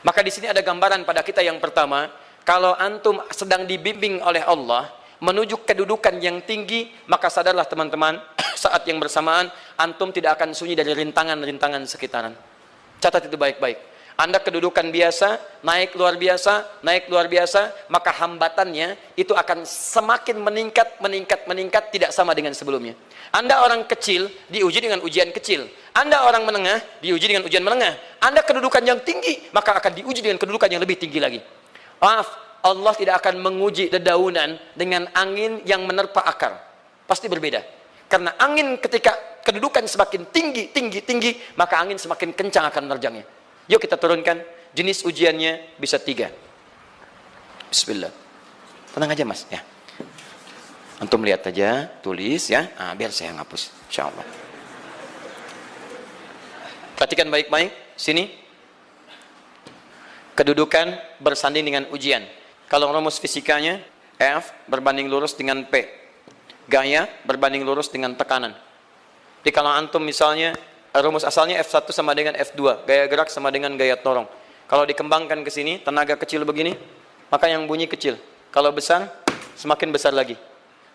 Maka di sini ada gambaran pada kita yang pertama, kalau antum sedang dibimbing oleh Allah menuju kedudukan yang tinggi, maka sadarlah teman-teman, saat yang bersamaan antum tidak akan sunyi dari rintangan-rintangan sekitaran. Catat itu baik-baik. Anda kedudukan biasa, naik luar biasa, maka hambatannya itu akan semakin meningkat, tidak sama dengan sebelumnya. Anda orang kecil, diuji dengan ujian kecil. Anda orang menengah, diuji dengan ujian menengah. Anda kedudukan yang tinggi, maka akan diuji dengan kedudukan yang lebih tinggi lagi. Maaf, Allah tidak akan menguji dedaunan dengan angin yang menerpa akar. Pasti berbeda. Karena angin ketika kedudukan semakin tinggi, maka angin semakin kencang akan menerjangnya. Yuk kita turunkan, jenis ujiannya bisa 3. Bismillah. Tenang aja mas, ya. Antum lihat aja, tulis ya, biar saya ngapus, insyaallah. Perhatikan baik-baik, sini. Kedudukan bersanding dengan ujian. Kalau rumus fisikanya, F berbanding lurus dengan P. Gaya berbanding lurus dengan tekanan. Jadi kalau antum misalnya, rumus asalnya F1 sama dengan F2, gaya gerak sama dengan gaya dorong. Kalau dikembangkan ke sini, tenaga kecil begini, maka yang bunyi kecil. Kalau besar, semakin besar lagi.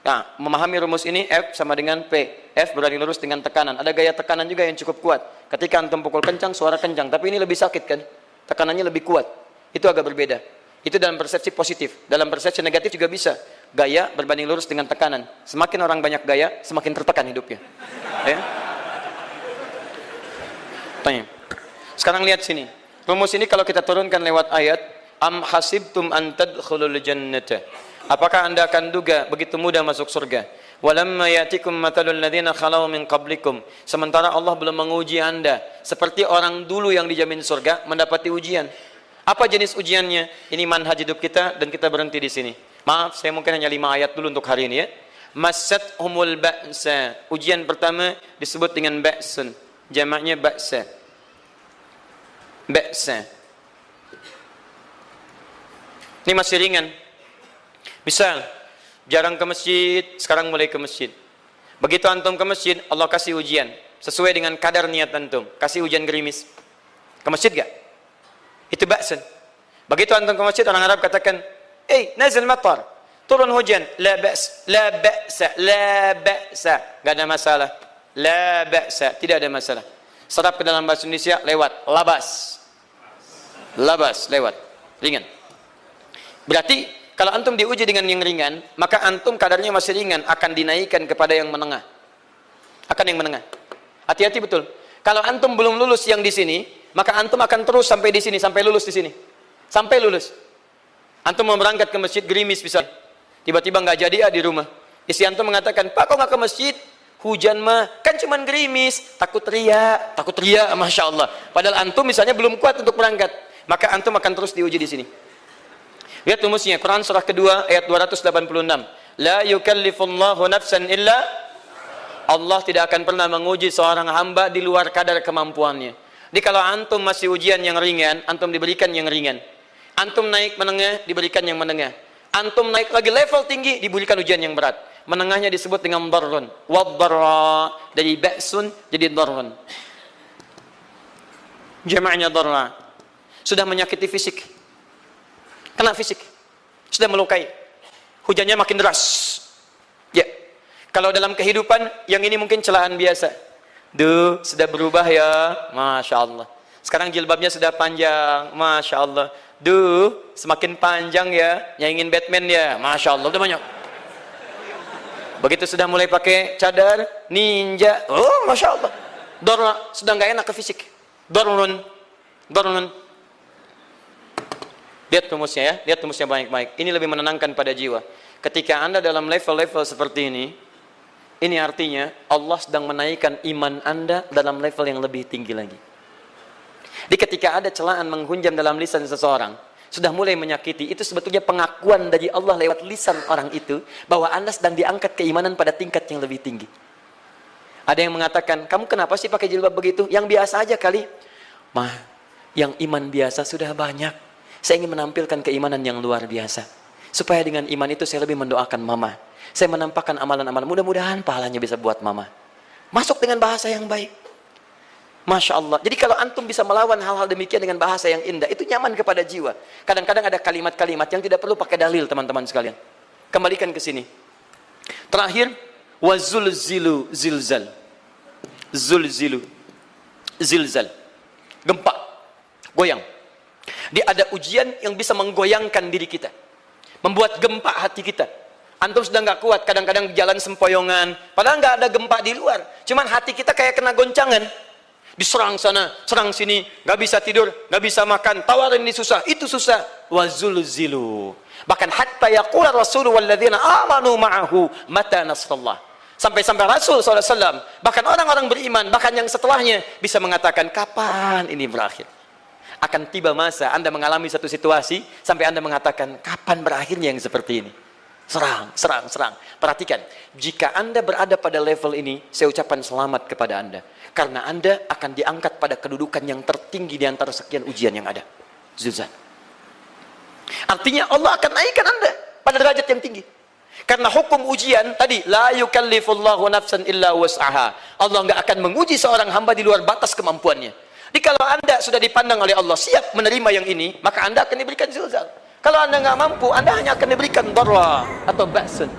Nah, memahami rumus ini, F sama dengan P. F berbanding lurus dengan tekanan. Ada gaya tekanan juga yang cukup kuat. Ketika antum pukul kencang, suara kencang. Tapi ini lebih sakit kan? Tekanannya lebih kuat. Itu agak berbeda. Itu dalam persepsi positif. Dalam persepsi negatif juga bisa. Gaya berbanding lurus dengan tekanan. Semakin orang banyak gaya, semakin tertekan hidupnya. Ya? Tanya. Sekarang lihat sini. Rumus ini kalau kita turunkan lewat ayat, am hasibtum an tadkhulul jannata. Apakah Anda akan duga begitu mudah masuk surga? Walamma yatikum matalul ladzina khalau min qablikum. Sementara Allah belum menguji Anda seperti orang dulu yang dijamin surga mendapati ujian. Apa jenis ujiannya? Ini manhaj hidup kita dan kita berhenti di sini. Maaf, saya mungkin hanya 5 ayat dulu untuk hari ini ya. Massathumul ba'sa. Ujian pertama disebut dengan ba'sun. Jamaknya ba'sa. Ba'sa. Ini masih ringan. Misal, jarang ke masjid, sekarang mulai ke masjid. Begitu antum ke masjid, Allah kasih ujian. Sesuai dengan kadar niat antum. Kasih hujan gerimis. Ke masjid gak? Itu ba'sun. Begitu antum ke masjid, orang Arab katakan, nazil matar. Turun hujan. La ba's, la ba'sa, la ba'sa. Gak ada masalah. La ba'sa, tidak ada masalah. Serap ke dalam bahasa Indonesia, lewat. Labas. Labas, lewat. Ringan. Berarti, kalau antum diuji dengan yang ringan, maka antum kadarnya masih ringan, akan dinaikkan kepada yang menengah. Akan yang menengah. Hati-hati betul. Kalau antum belum lulus yang di sini, maka antum akan terus sampai di sini, sampai lulus di sini. Sampai lulus. Antum mau berangkat ke masjid gerimis bisa. Tiba-tiba nggak jadi di rumah. Istri antum mengatakan, Pak kok nggak ke masjid? Hujan mah, kan cuman gerimis. Takut teriak, Masya Allah. Padahal antum misalnya belum kuat untuk berangkat. Maka antum akan terus diuji di sini. Lihat rumusnya, Quran surah kedua ayat 286. La yukallifullahu nafsan illa, Allah tidak akan pernah menguji seorang hamba di luar kadar kemampuannya. Jadi kalau antum masih ujian yang ringan, antum diberikan yang ringan. Antum naik menengah, diberikan yang menengah. Antum naik lagi level tinggi, diberikan ujian yang berat. Menengahnya disebut dengan darrun. Waddarra, dari ba'sun jadi darrun. Jamaknya darra. Sudah menyakiti fisik. Kena fisik. Sudah melukai. Hujannya makin deras. Ya. Kalau dalam kehidupan, yang ini mungkin celaan biasa. Duh, sudah berubah ya. Masya Allah. Sekarang jilbabnya sudah panjang. Masya Allah. Duh, semakin panjang ya. Nyaingin Batman ya. Masya Allah. Udah banyak. Begitu sudah mulai pakai cadar, ninja. Oh, Masya Allah. Dorna, sudah nggak enak ke fisik. Dornun. Lihat rumusnya ya. Lihat rumusnya baik-baik. Ini lebih menenangkan pada jiwa. Ketika Anda dalam level-level seperti ini artinya Allah sedang menaikkan iman Anda dalam level yang lebih tinggi lagi. Jadi ketika ada celaan menghunjam dalam lisan seseorang, sudah mulai menyakiti, itu sebetulnya pengakuan dari Allah lewat lisan orang itu, bahwa Anda sedang diangkat keimanan pada tingkat yang lebih tinggi. Ada yang mengatakan, kamu kenapa sih pakai jilbab begitu? Yang biasa aja kali. Mah, yang iman biasa sudah banyak. Saya ingin menampilkan keimanan yang luar biasa. Supaya dengan iman itu saya lebih mendoakan mama. Saya menampakkan amalan-amalan, mudah-mudahan pahalanya bisa buat mama. Masuk dengan bahasa yang baik. Masya Allah. Jadi kalau antum bisa melawan hal-hal demikian dengan bahasa yang indah, itu nyaman kepada jiwa. Kadang-kadang ada kalimat-kalimat yang tidak perlu pakai dalil, teman-teman sekalian. Kembalikan ke sini. Terakhir, wazulzilu zilzal. Zulzilu zilzal. Gempa, goyang. Dia ada ujian yang bisa menggoyangkan diri kita, membuat gempa hati kita. Antum sudah nggak kuat, kadang-kadang jalan sempoyongan, padahal nggak ada gempa di luar, cuman hati kita kayak kena goncangan. Diserang sana, serang sini, nggak bisa tidur, nggak bisa makan, tawarin ini susah, itu susah. Wazulzilu. Bahkan hatta yaqula Rasulullah walladzina amanu ma'ahu mata nasrullah. Sampai-sampai Rasul SAW, bahkan orang-orang beriman, bahkan yang setelahnya bisa mengatakan, kapan ini berakhir? Akan tiba masa Anda mengalami satu situasi sampai Anda mengatakan, kapan berakhirnya yang seperti ini? Serang, serang, serang. Perhatikan, jika Anda berada pada level ini, saya ucapkan selamat kepada Anda. Karena Anda akan diangkat pada kedudukan yang tertinggi di antara sekian ujian yang ada. Zilzal. Artinya Allah akan naikkan Anda pada derajat yang tinggi. Karena hukum ujian tadi, la yukallifullahu nafsan illa wus'aha. Allah nggak akan menguji seorang hamba di luar batas kemampuannya. Jadi kalau Anda sudah dipandang oleh Allah siap menerima yang ini, maka Anda akan diberikan zilzal. Kalau Anda nggak mampu, Anda hanya akan diberikan darra atau ba'sun.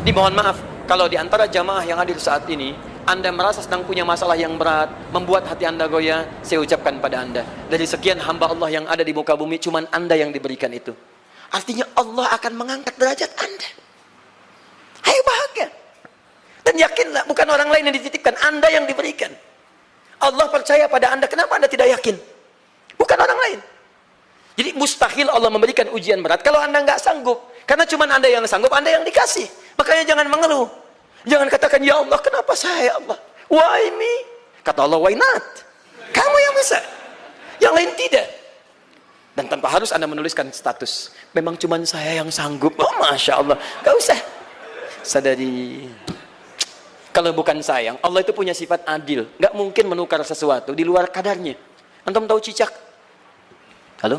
Dimohon maaf, kalau di antara jamaah yang hadir saat ini, Anda merasa sedang punya masalah yang berat, membuat hati Anda goyah, saya ucapkan pada Anda, dari sekian hamba Allah yang ada di muka bumi, cuman Anda yang diberikan itu. Artinya Allah akan mengangkat derajat Anda. Ayo bahagia. Dan yakinlah, bukan orang lain yang dititipkan, Anda yang diberikan. Allah percaya pada Anda, kenapa Anda tidak yakin? Bukan orang lain. Jadi mustahil Allah memberikan ujian berat kalau Anda nggak sanggup. Karena cuma Anda yang sanggup, Anda yang dikasih. Makanya jangan mengeluh. Jangan katakan, ya Allah, kenapa saya, Allah? Why me? Kata Allah, why not? Kamu yang bisa. Yang lain tidak. Dan tanpa harus Anda menuliskan status. Memang cuma saya yang sanggup. Oh, Masya Allah. Gak usah. Sadari. Kalau bukan sayang, Allah itu punya sifat adil. Gak mungkin menukar sesuatu di luar kadarnya. Antum tahu cicak? Halo?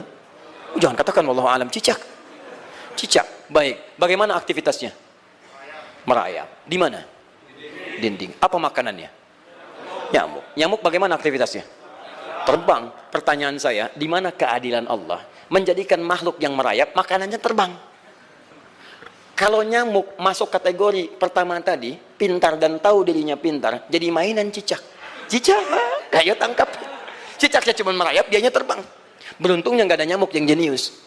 Jangan katakan wallahu alam, cicak. Cicak, baik. Bagaimana aktivitasnya? Merayap. Di mana? Dinding. Apa makanannya? Nyamuk. Nyamuk bagaimana aktivitasnya? Terbang. Pertanyaan saya, di mana keadilan Allah menjadikan makhluk yang merayap makanannya terbang? Kalau nyamuk masuk kategori pertama tadi, pintar dan tahu dirinya pintar, jadi mainan cicak. Cicak, ayo tangkap. Cicaknya cuma merayap, dianya terbang. Beruntungnya nggak ada nyamuk yang jenius.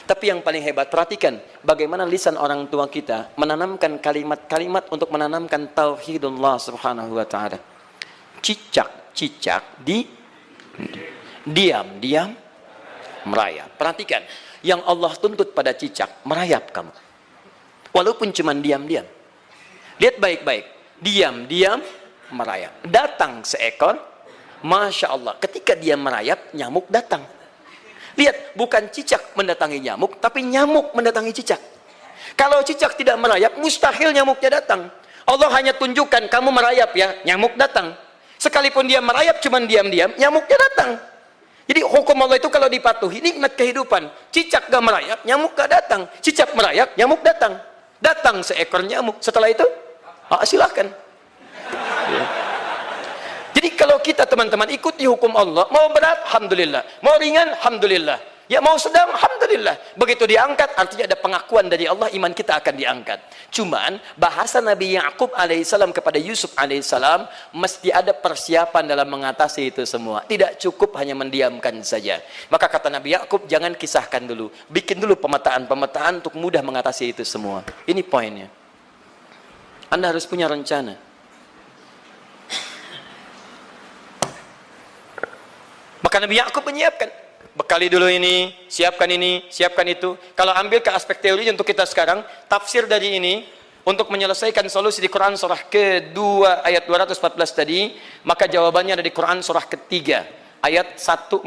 Tapi yang paling hebat, perhatikan bagaimana lisan orang tua kita menanamkan kalimat-kalimat untuk menanamkan tauhidullah subhanahu wa ta'ala. Cicak-cicak diam-diam merayap. Perhatikan, yang Allah tuntut pada cicak, merayap kamu. Walaupun cuma diam-diam. Lihat baik-baik, diam-diam merayap. Datang seekor, Masya Allah, ketika dia merayap, nyamuk datang. Lihat, bukan cicak mendatangi nyamuk, tapi nyamuk mendatangi cicak. Kalau cicak tidak merayap, mustahil nyamuknya datang. Allah hanya tunjukkan, kamu merayap ya, nyamuk datang. Sekalipun dia merayap, cuman diam-diam, nyamuknya datang. Jadi hukum Allah itu kalau dipatuhi, nikmat kehidupan. Cicak gak merayap, nyamuk gak datang. Cicak merayap, nyamuk datang. Datang seekor nyamuk. Setelah itu, silakan. Ya. Jadi kalau kita teman-teman ikuti hukum Allah, mau berat, alhamdulillah. Mau ringan, alhamdulillah. Ya mau sedang, alhamdulillah. Begitu diangkat, artinya ada pengakuan dari Allah, iman kita akan diangkat. Cuman, bahasa Nabi Ya'qub alaihissalam kepada Yusuf alaihissalam, mesti ada persiapan dalam mengatasi itu semua. Tidak cukup hanya mendiamkan saja. Maka kata Nabi Ya'qub, jangan kisahkan dulu. Bikin dulu pemetaan-pemetaan untuk mudah mengatasi itu semua. Ini poinnya. Anda harus punya rencana. Maka Nabi Ya'qub menyiapkan, bekali dulu ini, siapkan itu. Kalau ambil ke aspek teori untuk kita sekarang, tafsir dari ini untuk menyelesaikan solusi di Quran surah kedua ayat 214 tadi, maka jawabannya ada di Quran surah ketiga ayat 142,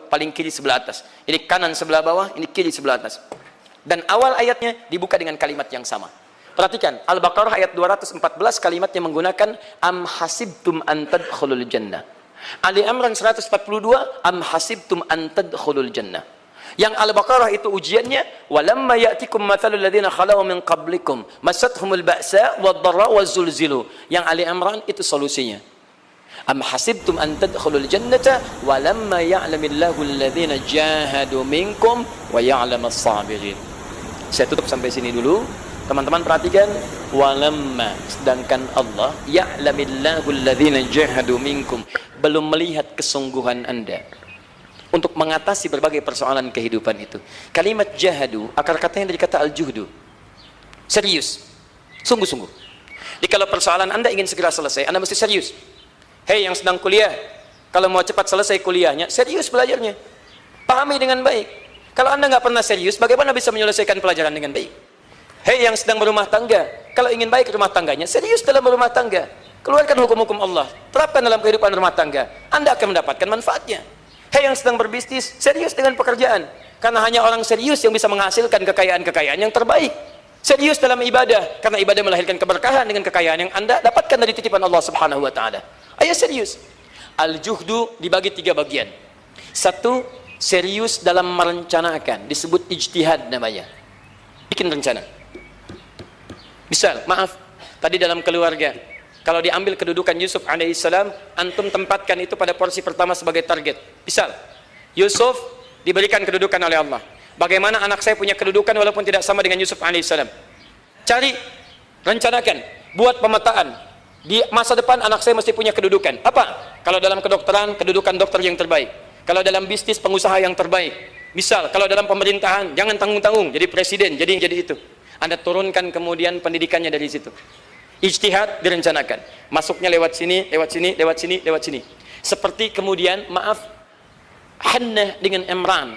paling kiri sebelah atas. Ini kanan sebelah bawah, ini kiri sebelah atas. Dan awal ayatnya dibuka dengan kalimat yang sama. Perhatikan, Al-Baqarah ayat 214 kalimatnya menggunakan am hasibtum an tadkhulul jannah. Ali Imran 142 am hasibtum an tadkhulul jannah. Yang Al-Baqarah itu ujiannya, walamma ya'tikum mathalul ladzina khalau min qablikum masathumul ba'sa wad-dharra waz-zulzilu. Yang Ali Imran itu solusinya. Am hasibtum an tadkhulul jannata walamma ya'lamillahu alladhina jahadu minkum wa ya'lamas sabirin. Saya tutup sampai sini dulu. Teman-teman perhatikan, walamma, sedangkan Allah ya'lamillahu alladhina jahadu minkum, belum melihat kesungguhan Anda untuk mengatasi berbagai persoalan kehidupan itu. Kalimat jahadu, akar katanya dari kata al-juhdu. Serius, sungguh-sungguh. Jadi kalau persoalan Anda ingin segera selesai, Anda mesti serius. Hei yang sedang kuliah, kalau mau cepat selesai kuliahnya, serius belajarnya. Pahami dengan baik. Kalau Anda nggak pernah serius, bagaimana bisa menyelesaikan pelajaran dengan baik? Hei yang sedang berumah tangga, kalau ingin baik rumah tangganya, serius dalam berumah tangga. Keluarkan hukum-hukum Allah, terapkan dalam kehidupan rumah tangga. Anda akan mendapatkan manfaatnya. Hei yang sedang berbisnis, serius dengan pekerjaan. Karena hanya orang serius yang bisa menghasilkan kekayaan-kekayaan yang terbaik. Serius dalam ibadah, karena ibadah melahirkan keberkahan dengan kekayaan yang Anda dapatkan dari titipan Allah Subhanahu wa taala. Ayo serius. Al-juhdu dibagi 3 bagian. 1, serius dalam merencanakan, disebut ijtihad namanya. Bikin rencana. Misal, maaf, tadi dalam keluarga, kalau diambil kedudukan Yusuf alaihissalam, antum tempatkan itu pada porsi pertama sebagai target. Misal, Yusuf diberikan kedudukan oleh Allah. Bagaimana anak saya punya kedudukan walaupun tidak sama dengan Yusuf alaihissalam? Cari, rencanakan, buat pemetaan. Di masa depan anak saya mesti punya kedudukan. Apa? Kalau dalam kedokteran, kedudukan dokter yang terbaik. Kalau dalam bisnis, pengusaha yang terbaik. Misal, kalau dalam pemerintahan, jangan tanggung-tanggung, jadi presiden, jadi itu. Anda turunkan kemudian pendidikannya dari situ. Ijtihad direncanakan. Masuknya lewat sini, lewat sini, lewat sini, lewat sini. Seperti kemudian, maaf, Hannah dengan Imran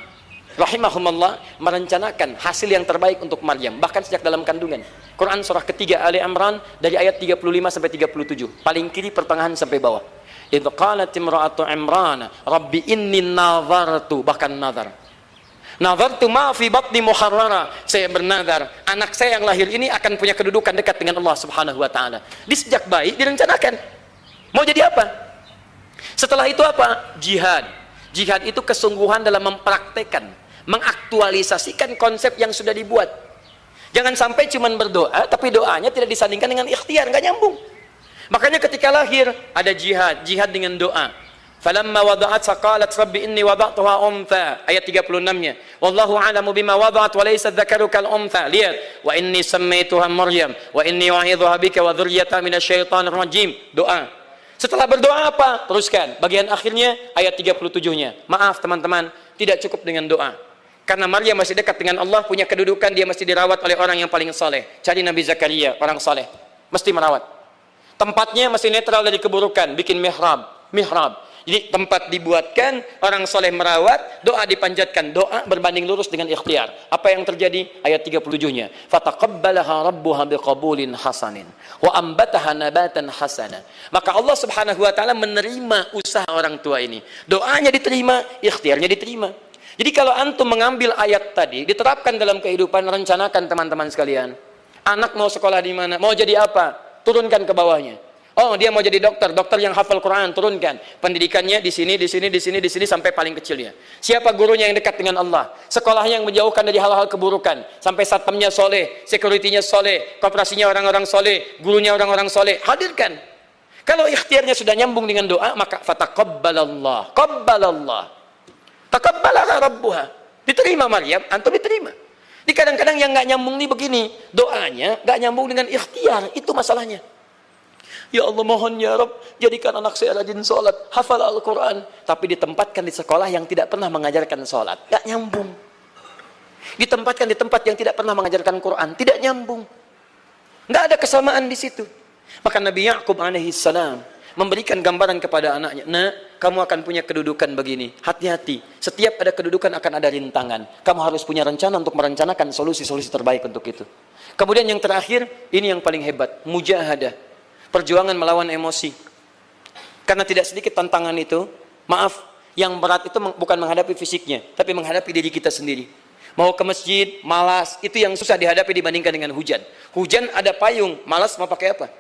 rahimahumullah merencanakan hasil yang terbaik untuk Maryam, bahkan sejak dalam kandungan. Quran surah ketiga Ali Imran dari ayat 35 sampai 37, paling kiri pertengahan sampai bawah. Idz qalat imra'atu Imran rabbi inni nazartu, bahkan nazartu ma fi batni muharrara, saya bernazar anak saya yang lahir ini akan punya kedudukan dekat dengan Allah Subhanahu wa taala. Di sejak bayi direncanakan. Mau jadi apa? Setelah itu apa? Jihad. Jihad itu kesungguhan dalam mempraktekkan, mengaktualisasikan konsep yang sudah dibuat. Jangan sampai cuma berdoa, tapi doanya tidak disandingkan dengan ikhtiar, nggak nyambung. Makanya ketika lahir ada jihad, jihad dengan doa. Falamma wada'at saqalat rabbi inni wada'tuha untha, ayat 36-nya. Wallahu a'lamu bima wada'at wa laysa dzakaru kal untha. Lihat, wa inni sammaituha Maryam wa inni u'idzuha bika wa dzurriyyataha minasyaitonir rajim. Doa. Setelah berdoa apa? Teruskan. Bagian akhirnya ayat 37-nya. Maaf teman-teman, tidak cukup dengan doa. Karena Maryam masih dekat dengan Allah, punya kedudukan, dia mesti dirawat oleh orang yang paling saleh. Cari Nabi Zakaria, orang saleh. Mesti merawat. Tempatnya mesti netral dari keburukan, bikin mihrab. Jadi tempat dibuatkan, orang soleh merawat, doa dipanjatkan, doa berbanding lurus dengan ikhtiar. Apa yang terjadi? Ayat 37-nya. Fataqabbalaha rabbuha biqabulin hasanin wa ambataha nabatan hasana. Maka Allah Subhanahu wa taala menerima usaha orang tua ini. Doanya diterima, ikhtiarnya diterima. Jadi kalau antum mengambil ayat tadi, diterapkan dalam kehidupan, rencanakan teman-teman sekalian. Anak mau sekolah di mana? Mau jadi apa? Turunkan ke bawahnya. Oh, dia mau jadi dokter, dokter yang hafal Quran, turunkan. Pendidikannya di sini, di sini, di sini, di sini sampai paling kecilnya. Siapa gurunya yang dekat dengan Allah? Sekolahnya yang menjauhkan dari hal-hal keburukan, sampai satpamnya soleh, securitynya soleh, koperasinya orang-orang soleh, gurunya orang-orang soleh. Hadirkan. Kalau ikhtiarnya sudah nyambung dengan doa, maka fataqabbalallah, qabbalallah. Taqabbalaha rabbuha. Diterima Maryam, antum diterima. Di kadang-kadang yang nggak nyambung nih begini, doanya nggak nyambung dengan ikhtiar, itu masalahnya. Ya Allah mohon ya Rabb, jadikan anak saya rajin sholat, hafal Al-Quran, tapi ditempatkan di sekolah yang tidak pernah mengajarkan sholat, nggak nyambung. Ditempatkan di tempat yang tidak pernah mengajarkan Quran, tidak nyambung. Nggak ada kesamaan di situ. Maka Nabi Ya'qub alaihissalam memberikan gambaran kepada anaknya, nak, kamu akan punya kedudukan begini, hati-hati, setiap ada kedudukan akan ada rintangan, kamu harus punya rencana untuk merencanakan solusi-solusi terbaik untuk itu. Kemudian yang terakhir, ini yang paling hebat, mujahadah, perjuangan melawan emosi. Karena tidak sedikit tantangan itu, maaf, yang berat itu bukan menghadapi fisiknya, tapi menghadapi diri kita sendiri. Mau ke masjid, malas, itu yang susah dihadapi dibandingkan dengan hujan. Hujan ada payung, malas mau pakai apa?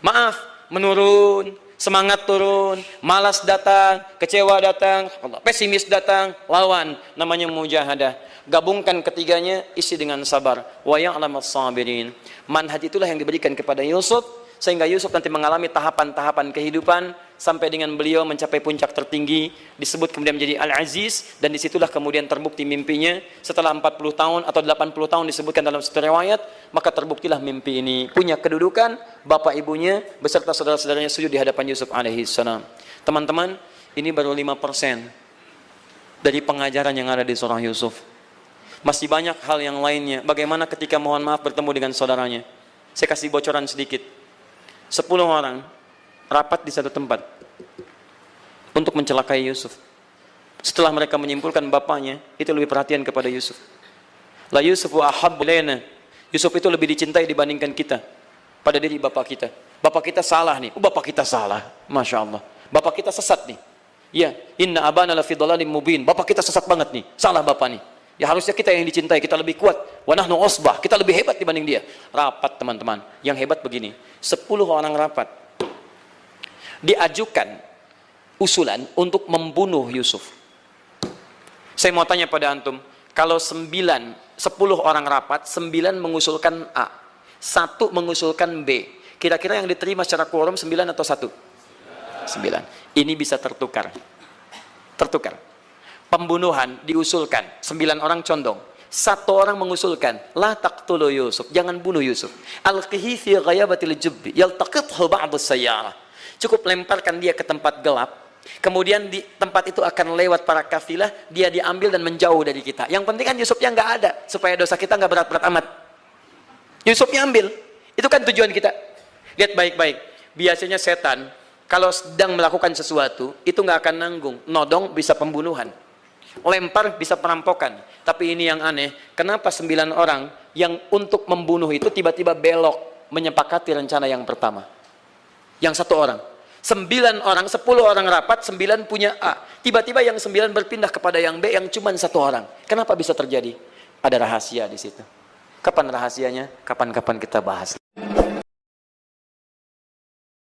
Maaf, menurun, semangat turun, malas datang, kecewa datang, pesimis datang, lawan, namanya mujahadah. Gabungkan ketiganya, isi dengan sabar. Wa ya'lamas sabirin. Manhaj itulah yang diberikan kepada Yusuf, sehingga Yusuf nanti mengalami tahapan-tahapan kehidupan sampai dengan beliau mencapai puncak tertinggi, disebut kemudian menjadi Al-Aziz, dan disitulah kemudian terbukti mimpinya setelah 40 tahun atau 80 tahun disebutkan dalam satu riwayat, maka terbuktilah mimpi ini punya kedudukan bapak ibunya beserta saudara-saudaranya sujud di hadapan Yusuf alaihissalam. Teman-teman, ini baru 5% dari pengajaran yang ada di surah Yusuf. Masih banyak hal yang lainnya. Bagaimana ketika mohon maaf bertemu dengan saudaranya. Saya kasih bocoran sedikit. 10 orang rapat di satu tempat untuk mencelakai Yusuf. Setelah mereka menyimpulkan bapaknya itu lebih perhatian kepada Yusuf. La Yusufu ahabbu ilaina. Yusuf itu lebih dicintai dibandingkan kita pada diri bapak kita. Bapak kita salah nih. Bapak kita salah. Masya Allah. Bapak kita sesat nih. Ya, inna abana la fi dhalalim mubin. Bapak kita sesat banget nih. Salah bapak nih. Ya harusnya kita yang dicintai, kita lebih kuat. Wa nahnu usbah, kita lebih hebat dibanding dia. Rapat teman-teman. Yang hebat begini, 10 orang rapat. Diajukan usulan untuk membunuh Yusuf. Saya mau tanya pada antum, kalau 10 orang rapat, 9 mengusulkan A, 1 mengusulkan B. Kira-kira yang diterima secara quorum 9 atau 1? 9. Ini bisa tertukar. Tertukar. Pembunuhan diusulkan, 9 orang condong. 1 orang mengusulkan, la taqtulu Yusuf, jangan bunuh Yusuf. Alqihi fi ghayabatil jubbi, yaltaqithu ba'du sayyarah. Cukup lemparkan dia ke tempat gelap. Kemudian di tempat itu akan lewat para kafilah, dia diambil dan menjauh dari kita. Yang penting kan Yusufnya nggak ada, supaya dosa kita nggak berat-berat amat. Yusufnya ambil, itu kan tujuan kita. Lihat baik-baik. Biasanya setan kalau sedang melakukan sesuatu itu nggak akan nanggung. Nodong bisa pembunuhan. Lempar bisa perampokan. Tapi ini yang aneh, kenapa 9 orang yang untuk membunuh itu tiba-tiba belok menyepakati rencana yang pertama? Yang 1 orang. 9 orang, 10 orang rapat, 9 punya A. Tiba-tiba yang 9 berpindah kepada yang B yang cuma 1 orang. Kenapa bisa terjadi? Ada rahasia di situ. Kapan rahasianya? Kapan-kapan kita bahas.